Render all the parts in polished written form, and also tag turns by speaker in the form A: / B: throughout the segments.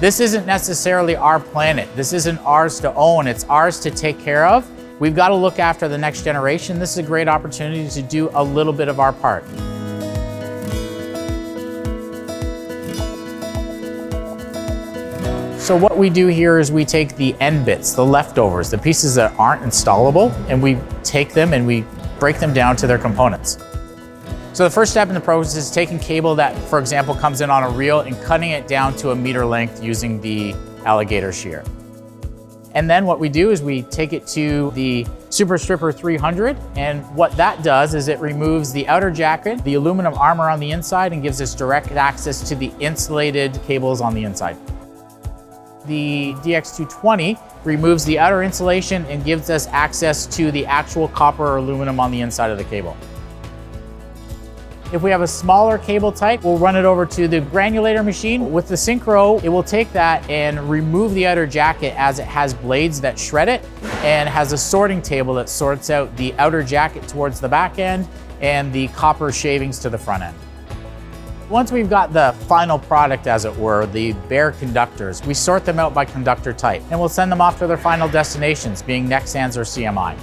A: This isn't necessarily our planet. This isn't ours to own, it's ours to take care of. We've got to look after the next generation. This is a great opportunity to do a little bit of our part. So what we do here is we take the end bits, the leftovers, the pieces that aren't installable, and we take them and we break them down to their components. So the first step in the process is taking cable that, for example, comes in on a reel and cutting it down to a meter length using the alligator shear. And then what we do is we take it to the Super Stripper 300, and what that does is it removes the outer jacket, the aluminum armor on the inside, and gives us direct access to the insulated cables on the inside. The DX220 removes the outer insulation and gives us access to the actual copper or aluminum on the inside of the cable. If we have a smaller cable type, we'll run it over to the granulator machine. With the Synchro, it will take that and remove the outer jacket as it has blades that shred it and has a sorting table that sorts out the outer jacket towards the back end and the copper shavings to the front end. Once we've got the final product, as it were, the bare conductors, we sort them out by conductor type, and we'll send them off to their final destinations, being Nexans or CMI.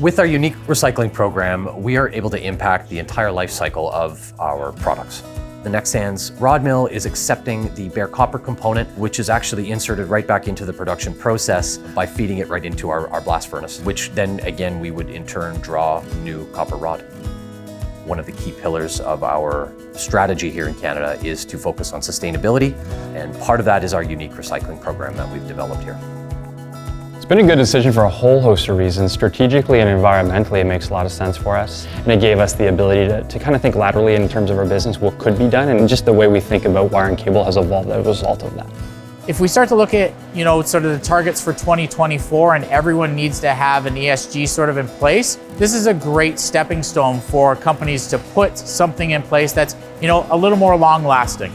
B: With our unique recycling program, we are able to impact the entire life cycle of our products. The Nexans rod mill is accepting the bare copper component, which is actually inserted right back into the production process by feeding it right into our blast furnace, which then again, we would in turn draw new copper rod. One of the key pillars of our strategy here in Canada is to focus on sustainability, and part of that is our unique recycling program that we've developed here.
C: It's been a good decision for a whole host of reasons. Strategically and environmentally, it makes a lot of sense for us. And it gave us the ability to kind of think laterally in terms of our business, what could be done, and just the way we think about wire and cable has evolved as a result of that.
A: If we start to look at, sort of the targets for 2024 and everyone needs to have an ESG sort of in place, this is a great stepping stone for companies to put something in place that's, a little more long lasting.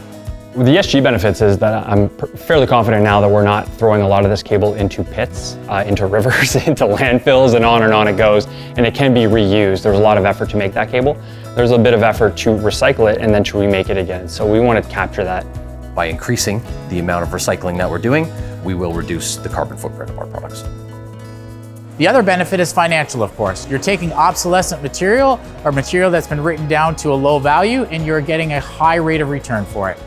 C: The ESG benefits is that I'm fairly confident now that we're not throwing a lot of this cable into pits, into rivers, into landfills, and on it goes, and it can be reused. There's a lot of effort to make that cable. There's a bit of effort to recycle it and then to remake it again. So we want to capture that.
B: By increasing the amount of recycling that we're doing, we will reduce the carbon footprint of our products.
A: The other benefit is financial, of course. You're taking obsolescent material or material that's been written down to a low value, and you're getting a high rate of return for it.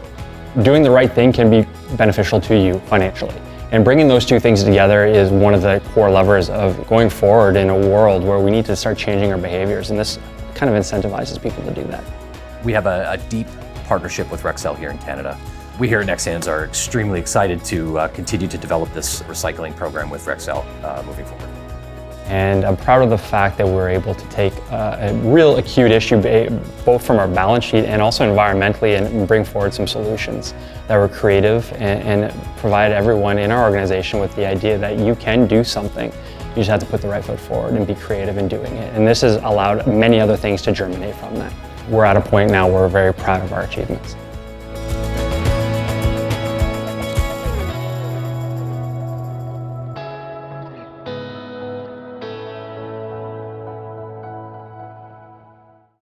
C: Doing the right thing can be beneficial to you financially. And bringing those two things together is one of the core levers of going forward in a world where we need to start changing our behaviors, and this kind of incentivizes people to do that.
B: We have a deep partnership with Rexel here in Canada. We here at Nexans are extremely excited to continue to develop this recycling program with Rexel moving forward.
C: And I'm proud of the fact that we're able to take a real acute issue, both from our balance sheet and also environmentally, and bring forward some solutions that were creative and provide everyone in our organization with the idea that you can do something. You just have to put the right foot forward and be creative in doing it. And this has allowed many other things to germinate from that. We're at a point now where we're very proud of our achievements.